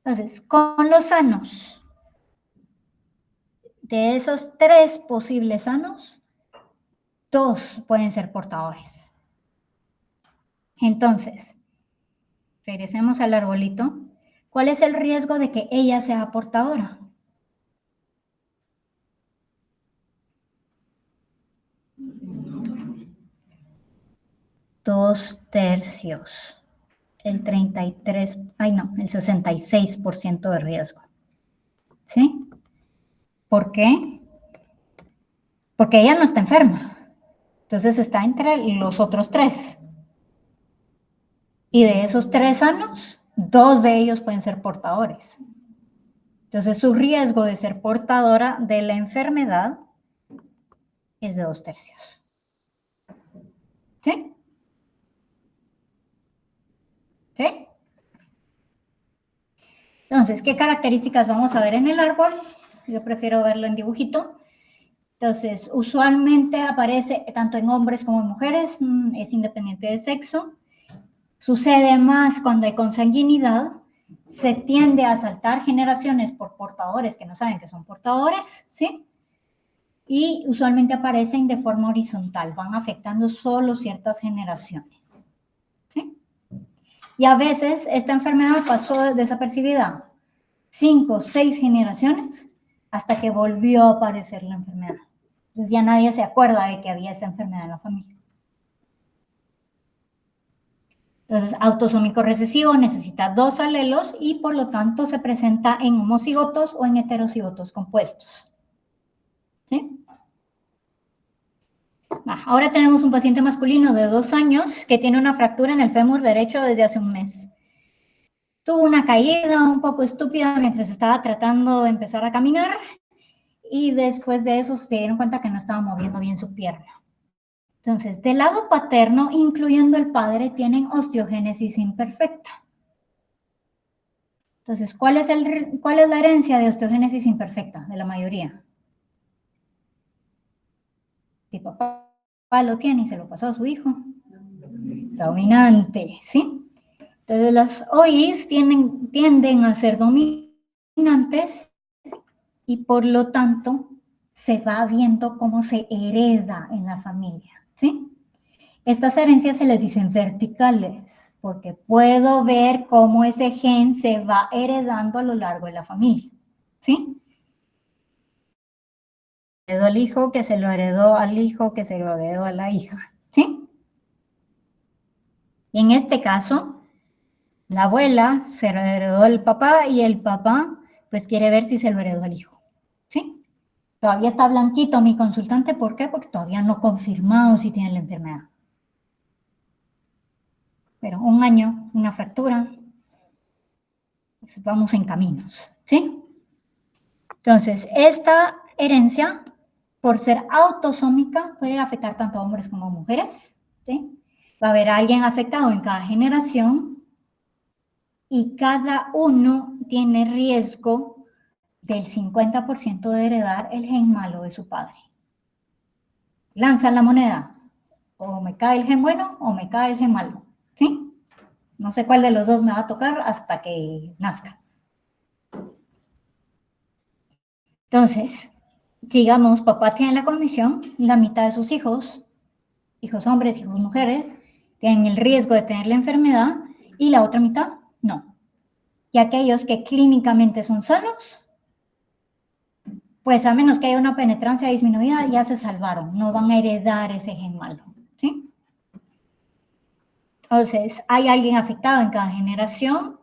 S1: Entonces, con los sanos, de esos 3 posibles sanos, 2 pueden ser portadores. Entonces, regresemos al arbolito. ¿Cuál es el riesgo de que ella sea portadora? Dos tercios. El 33, el 66% de riesgo. ¿Sí? ¿Por qué? Porque ella no está enferma. Entonces está entre los otros 3. Y de esos 3 sanos, 2 de ellos pueden ser portadores. Entonces su riesgo de ser portadora de la enfermedad es de 2 tercios. ¿Sí? ¿Sí? Entonces, ¿qué características vamos a ver en el árbol? Yo prefiero verlo en dibujito. Entonces, usualmente aparece tanto en hombres como en mujeres, es independiente de sexo. Sucede más cuando hay consanguinidad. Se tiende a saltar generaciones por portadores que no saben que son portadores, ¿sí? Y usualmente aparecen de forma horizontal, van afectando solo ciertas generaciones, ¿sí? Y a veces esta enfermedad pasó desapercibida 5 o 6 generaciones hasta que volvió a aparecer la enfermedad. Entonces ya nadie se acuerda de que había esa enfermedad en la familia. Entonces, autosómico recesivo necesita 2 alelos y por lo tanto se presenta en homocigotos o en heterocigotos compuestos. ¿Sí? Ahora tenemos un paciente masculino de 2 años que tiene una fractura en el fémur derecho desde hace un mes. Tuvo una caída un poco estúpida mientras estaba tratando de empezar a caminar y después de eso se dieron cuenta que no estaba moviendo bien su pierna. Entonces, del lado paterno, incluyendo el padre, tienen osteogénesis imperfecta. Entonces, ¿cuál es la herencia de osteogénesis imperfecta de la mayoría? Si papá lo tiene y se lo pasó a su hijo. Dominante, ¿sí? Entonces, las OIs tienden a ser dominantes y por lo tanto se va viendo cómo se hereda en la familia, ¿sí? Estas herencias se les dicen verticales, porque puedo ver cómo ese gen se va heredando a lo largo de la familia, ¿sí? Heredó al hijo, que se lo heredó al hijo, que se lo heredó a la hija, ¿sí? Y en este caso, la abuela se lo heredó el papá y el papá pues quiere ver si se lo heredó el hijo, ¿sí? Todavía está blanquito mi consultante, ¿por qué? Porque todavía no confirmado si tiene la enfermedad. Pero 1 año, una fractura, pues vamos en caminos, ¿sí? Entonces, esta herencia, por ser autosómica, puede afectar tanto a hombres como a mujeres, ¿sí? Va a haber alguien afectado en cada generación y cada uno tiene riesgo del 50% de heredar el gen malo de su padre. Lanzan la moneda, o me cae el gen bueno o me cae el gen malo, ¿sí? No sé cuál de los dos me va a tocar hasta que nazca. Entonces, digamos, papá tiene la condición, la mitad de sus hijos hombres, hijos mujeres, tienen el riesgo de tener la enfermedad y la otra mitad no. Y aquellos que clínicamente son sanos, pues a menos que haya una penetrancia disminuida, ya se salvaron, no van a heredar ese gen malo, ¿sí? Entonces, hay alguien afectado en cada generación,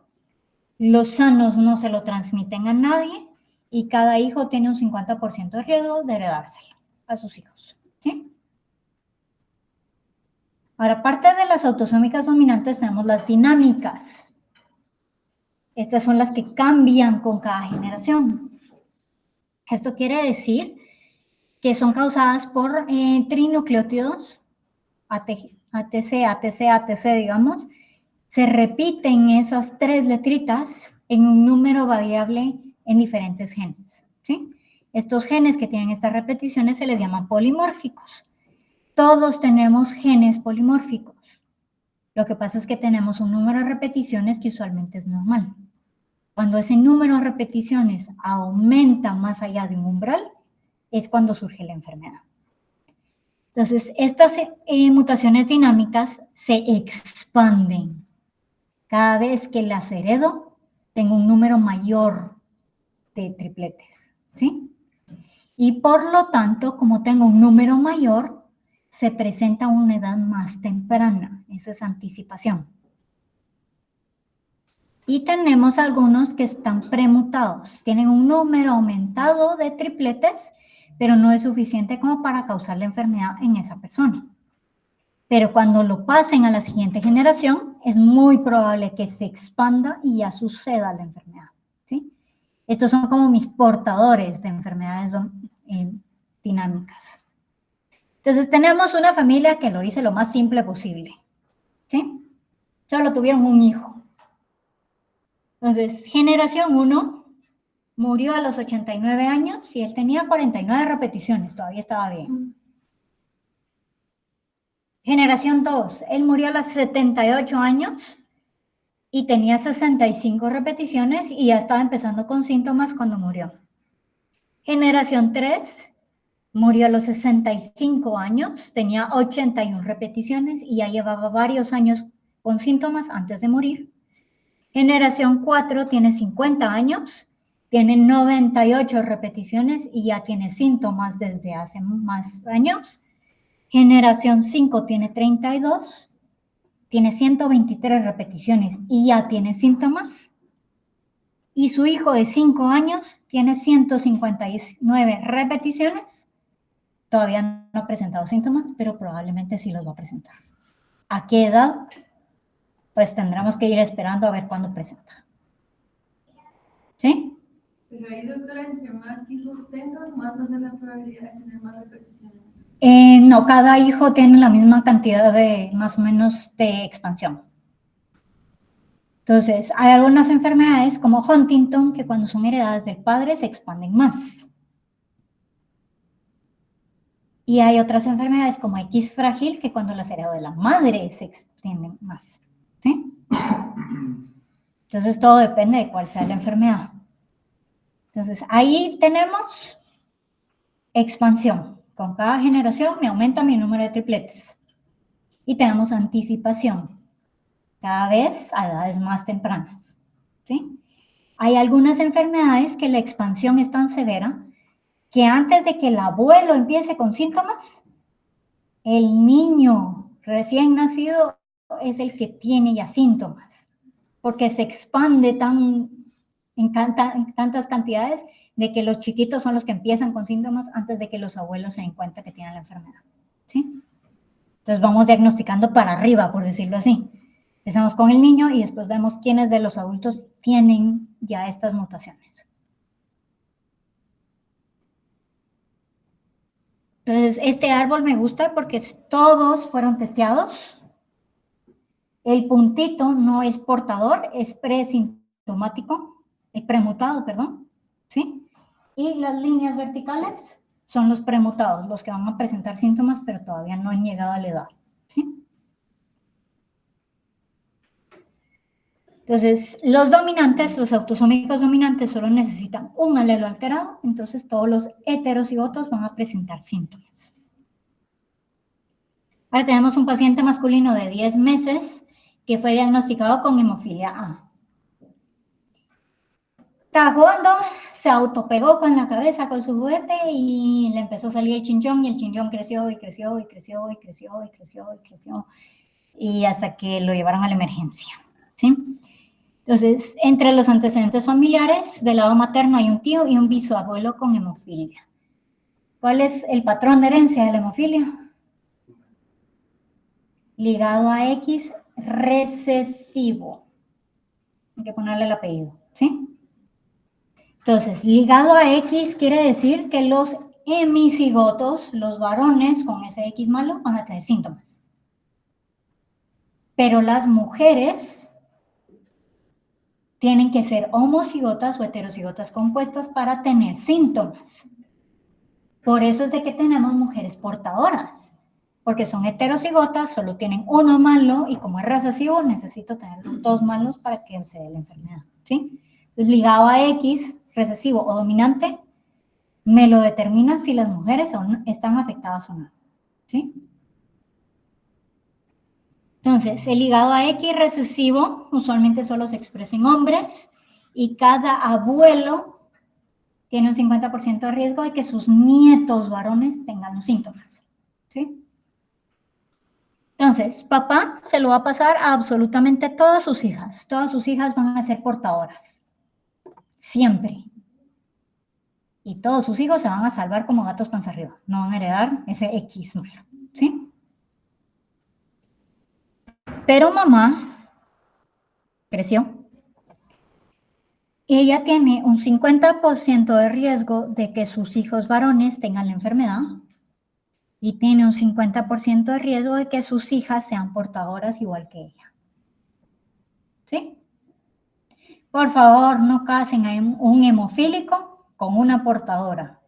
S1: los sanos no se lo transmiten a nadie y cada hijo tiene un 50% de riesgo de heredárselo a sus hijos, ¿sí? Ahora, aparte de las autosómicas dominantes, tenemos las dinámicas. Estas son las que cambian con cada generación. Esto quiere decir que son causadas por trinucleótidos, ATC, digamos. Se repiten esas 3 letritas en un número variable en diferentes genes, ¿sí? Estos genes que tienen estas repeticiones se les llaman polimórficos. Todos tenemos genes polimórficos. Lo que pasa es que tenemos un número de repeticiones que usualmente es normal. Cuando ese número de repeticiones aumenta más allá de un umbral, es cuando surge la enfermedad. Entonces, estas mutaciones dinámicas se expanden. Cada vez que las heredo, tengo un número mayor de tripletes, ¿sí? Y por lo tanto, como tengo un número mayor, se presenta a una edad más temprana. Esa es anticipación. Y tenemos algunos que están premutados. Tienen un número aumentado de tripletes, pero no es suficiente como para causar la enfermedad en esa persona. Pero cuando lo pasen a la siguiente generación, es muy probable que se expanda y ya suceda la enfermedad, ¿sí? Estos son como mis portadores de enfermedades dinámicas. Entonces tenemos una familia que lo hice lo más simple posible, ¿sí? Solo tuvieron un hijo. Entonces, generación 1 murió a los 89 años y él tenía 49 repeticiones, todavía estaba bien. Generación 2, él murió a los 78 años y tenía 65 repeticiones y ya estaba empezando con síntomas cuando murió. Generación 3, murió a los 65 años, tenía 81 repeticiones y ya llevaba varios años con síntomas antes de morir. Generación 4 tiene 50 años, tiene 98 repeticiones y ya tiene síntomas desde hace más años. Generación 5 tiene 32, tiene 123 repeticiones y ya tiene síntomas. Y su hijo de 5 años tiene 159 repeticiones. Todavía no ha presentado síntomas, pero probablemente sí los va a presentar. ¿A qué edad? Pues tendremos que ir esperando a ver cuándo presenta. ¿Sí?
S2: Pero ahí, doctora, entre más hijos tengan, más va a ser la probabilidad de tener más repeticiones.
S1: No, cada hijo tiene la misma cantidad de, más o menos, de expansión. Entonces, hay algunas enfermedades como Huntington que cuando son heredadas del padre se expanden más. Y hay otras enfermedades como X frágil que cuando las heredo de la madre se extienden más. ¿Sí? Entonces, todo depende de cuál sea la enfermedad. Entonces, ahí tenemos expansión. Con cada generación me aumenta mi número de tripletes. Y tenemos anticipación. Cada vez a edades más tempranas, ¿sí? Hay algunas enfermedades que la expansión es tan severa que antes de que el abuelo empiece con síntomas, el niño recién nacido es el que tiene ya síntomas, porque se expande en tantas cantidades de que los chiquitos son los que empiezan con síntomas antes de que los abuelos se den cuenta que tienen la enfermedad, ¿sí? Entonces vamos diagnosticando para arriba, por decirlo así. Empezamos con el niño y después vemos quiénes de los adultos tienen ya estas mutaciones. Entonces, este árbol me gusta porque todos fueron testeados. El puntito no es portador, es presintomático, premutado, perdón, ¿sí? Y las líneas verticales son los premutados, los que van a presentar síntomas, pero todavía no han llegado a la edad, ¿sí? Entonces, los dominantes, los autosómicos dominantes, solo necesitan un alelo alterado, entonces todos los heterocigotos van a presentar síntomas. Ahora tenemos un paciente masculino de 10 meses que fue diagnosticado con hemofilia A. Estaba jugando, se autopegó con la cabeza con su juguete y le empezó a salir el chinchón y el chinchón creció y creció y creció y creció y creció y creció y hasta que lo llevaron a la emergencia, ¿sí? Entonces, entre los antecedentes familiares, del lado materno hay un tío y un bisabuelo con hemofilia. ¿Cuál es el patrón de herencia de la hemofilia? Ligado a X recesivo. Hay que ponerle el apellido, ¿sí? Entonces, ligado a X quiere decir que los hemicigotos, los varones con ese X malo, van a tener síntomas. Pero las mujeres tienen que ser homocigotas o heterocigotas compuestas para tener síntomas. Por eso es de que tenemos mujeres portadoras, porque son heterocigotas, solo tienen uno malo y como es recesivo necesito tener dos malos para que se dé la enfermedad, ¿sí? Entonces, ligado a X, recesivo o dominante, me lo determina si las mujeres están afectadas o no, ¿sí? Entonces, el ligado a X recesivo usualmente solo se expresa en hombres y cada abuelo tiene un 50% de riesgo de que sus nietos varones tengan los síntomas, ¿sí? Entonces, papá se lo va a pasar a absolutamente todas sus hijas. Todas sus hijas van a ser portadoras, siempre. Y todos sus hijos se van a salvar como gatos panza arriba. No van a heredar ese X malo, ¿sí? Pero mamá creció. Y ella tiene un 50% de riesgo de que sus hijos varones tengan la enfermedad y tiene un 50% de riesgo de que sus hijas sean portadoras igual que ella. ¿Sí? Por favor, no casen a un hemofílico con una portadora.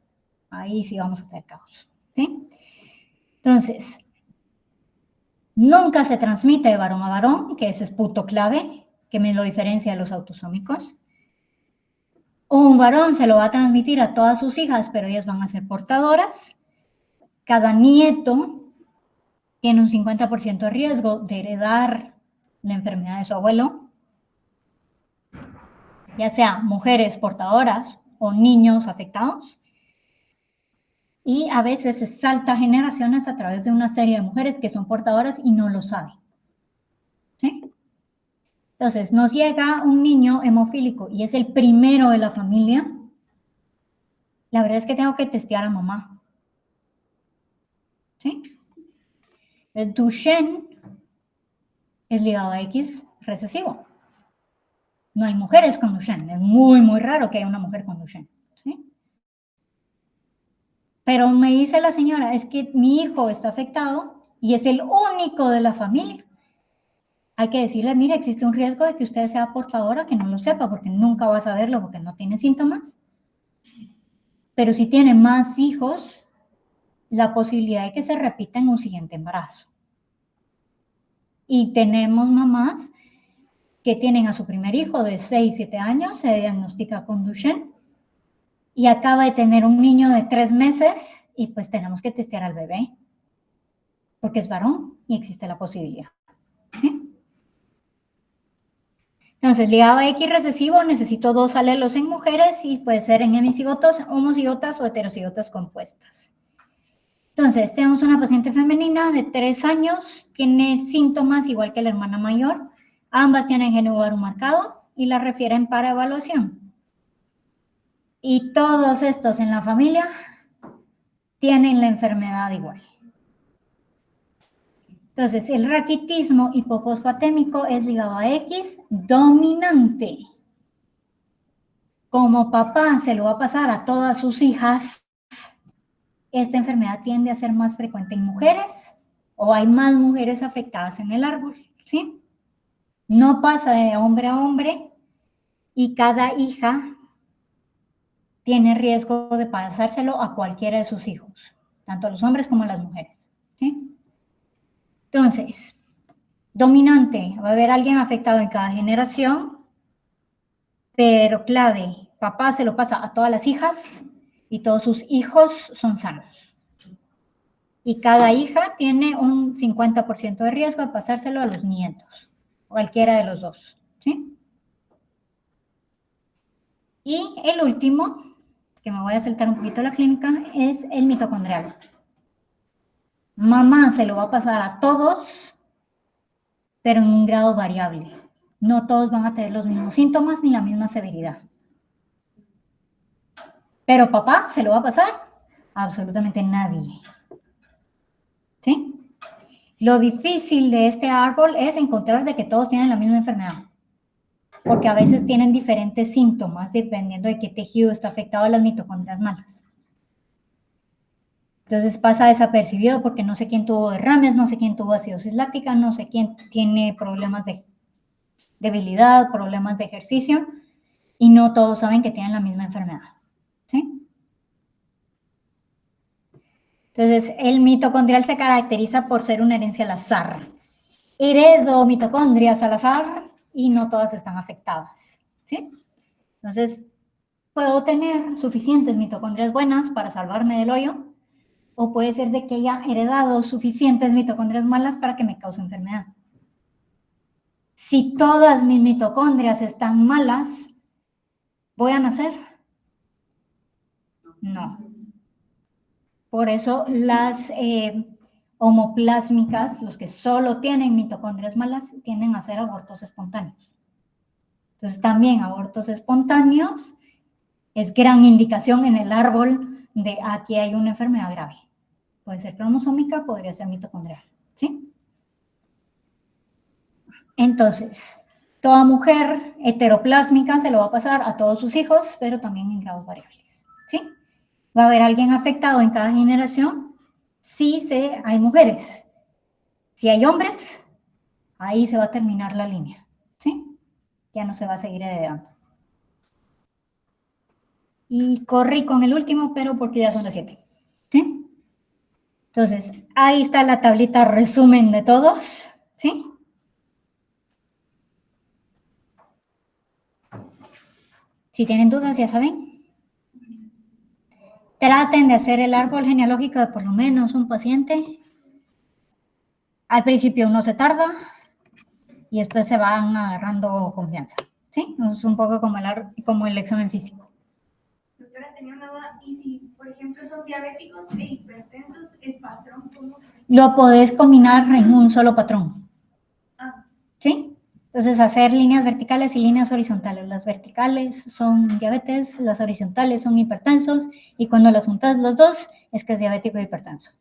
S1: Ahí sí vamos a tener caos. ¿Sí? Entonces, nunca se transmite de varón a varón, que ese es punto clave, que me lo diferencia de los autosómicos. Un varón se lo va a transmitir a todas sus hijas, pero ellas van a ser portadoras. Cada nieto tiene un 50% de riesgo de heredar la enfermedad de su abuelo, ya sea mujeres portadoras o niños afectados. Y a veces se salta generaciones a través de una serie de mujeres que son portadoras y no lo saben, ¿sí? Entonces, nos llega un niño hemofílico y es el primero de la familia. La verdad es que tengo que testear a mamá, ¿sí? El Duchenne es ligado a X recesivo. No hay mujeres con Duchenne. Es muy, muy raro que haya una mujer con Duchenne, ¿sí? Pero me dice la señora, es que mi hijo está afectado y es el único de la familia. Hay que decirle, mire, existe un riesgo de que usted sea portadora, que no lo sepa, porque nunca va a saberlo porque no tiene síntomas. Pero si tiene más hijos, la posibilidad de que se repita en un siguiente embarazo. Y tenemos mamás que tienen a su primer hijo de 6, 7 años, se diagnostica con Duchenne, y acaba de tener un niño de 3 meses, y pues tenemos que testear al bebé, porque es varón y existe la posibilidad. ¿Sí? Entonces, ligado a X recesivo, necesito 2 alelos en mujeres y puede ser en hemicigotos, homocigotas o heterocigotas compuestas. Entonces, tenemos una paciente femenina de 3 años, tiene síntomas igual que la hermana mayor, ambas tienen gen ovario marcado y la refieren para evaluación. Y todos estos en la familia tienen la enfermedad igual. Entonces, el raquitismo hipofosfatémico es ligado a X dominante. Como papá se lo va a pasar a todas sus hijas, esta enfermedad tiende a ser más frecuente en mujeres o hay más mujeres afectadas en el árbol, ¿sí? No pasa de hombre a hombre y cada hija tiene riesgo de pasárselo a cualquiera de sus hijos, tanto a los hombres como a las mujeres, ¿sí? Entonces, dominante, va a haber alguien afectado en cada generación, pero clave, papá se lo pasa a todas las hijas y todos sus hijos son sanos. Y cada hija tiene un 50% de riesgo de pasárselo a los nietos, cualquiera de los dos, ¿sí? Y el último, que me voy a saltar un poquito la clínica, es el mitocondrial. Mamá se lo va a pasar a todos, pero en un grado variable. No todos van a tener los mismos síntomas ni la misma severidad. Pero papá se lo va a pasar a absolutamente nadie. ¿Sí? Lo difícil de este árbol es encontrar de que todos tienen la misma enfermedad. Porque a veces tienen diferentes síntomas dependiendo de qué tejido está afectado a las mitocondrias malas. Entonces pasa desapercibido porque no sé quién tuvo derrames, no sé quién tuvo acidosis láctica, no sé quién tiene problemas de debilidad, problemas de ejercicio, y no todos saben que tienen la misma enfermedad. ¿Sí? Entonces, el mitocondrial se caracteriza por ser una herencia al azar. Heredo mitocondrias al azar y no todas están afectadas. ¿Sí? Entonces, puedo tener suficientes mitocondrias buenas para salvarme del hoyo, o puede ser de que haya heredado suficientes mitocondrias malas para que me cause enfermedad. Si todas mis mitocondrias están malas, ¿voy a nacer? No. Por eso las homoplásmicas, los que solo tienen mitocondrias malas, tienden a hacer abortos espontáneos. Entonces también abortos espontáneos es gran indicación en el árbol de aquí hay una enfermedad grave. Puede ser cromosómica, podría ser mitocondrial, ¿sí? Entonces, toda mujer heteroplásmica se lo va a pasar a todos sus hijos, pero también en grados variables, ¿sí? Va a haber alguien afectado en cada generación. Sí, hay mujeres. Si hay hombres, ahí se va a terminar la línea, ¿sí? Ya no se va a seguir heredando. Y corrí con el último, pero porque ya son las 7, ¿sí? Entonces, ahí está la tablita resumen de todos, ¿sí? Si tienen dudas, ya saben. Traten de hacer el árbol genealógico de por lo menos un paciente. Al principio uno se tarda y después se van agarrando confianza, ¿sí? Es un poco como el examen físico.
S3: Doctora, tenía una duda. ¿Y si, por ejemplo, son diabéticos e hipertensos, el patrón cómo se...?
S1: Lo podés combinar en un solo patrón.
S3: Ah.
S1: ¿Sí? Entonces, hacer líneas verticales y líneas horizontales. Las verticales son diabetes, las horizontales son hipertensos, y cuando las juntas los dos, es que es diabético e hipertenso.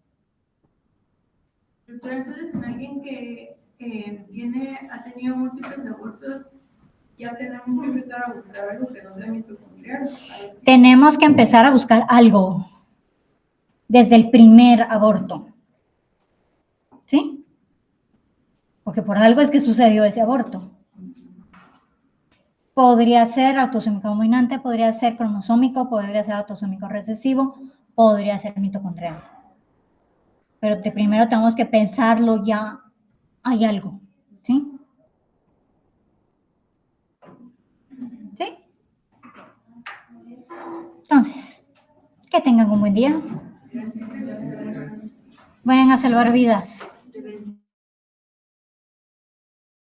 S2: Doctora, entonces, en alguien que ha tenido múltiples abortos, ya tenemos que empezar a buscar algo que no sea mitocondrial.
S1: Tenemos que empezar a buscar algo desde el primer aborto. ¿Sí? Porque por algo es que sucedió ese aborto. Podría ser autosómico dominante, podría ser cromosómico, podría ser autosómico recesivo, podría ser mitocondrial. Pero primero tenemos que pensarlo, ya hay algo, ¿sí? ¿Sí? Entonces, que tengan un buen día. Vayan a salvar vidas.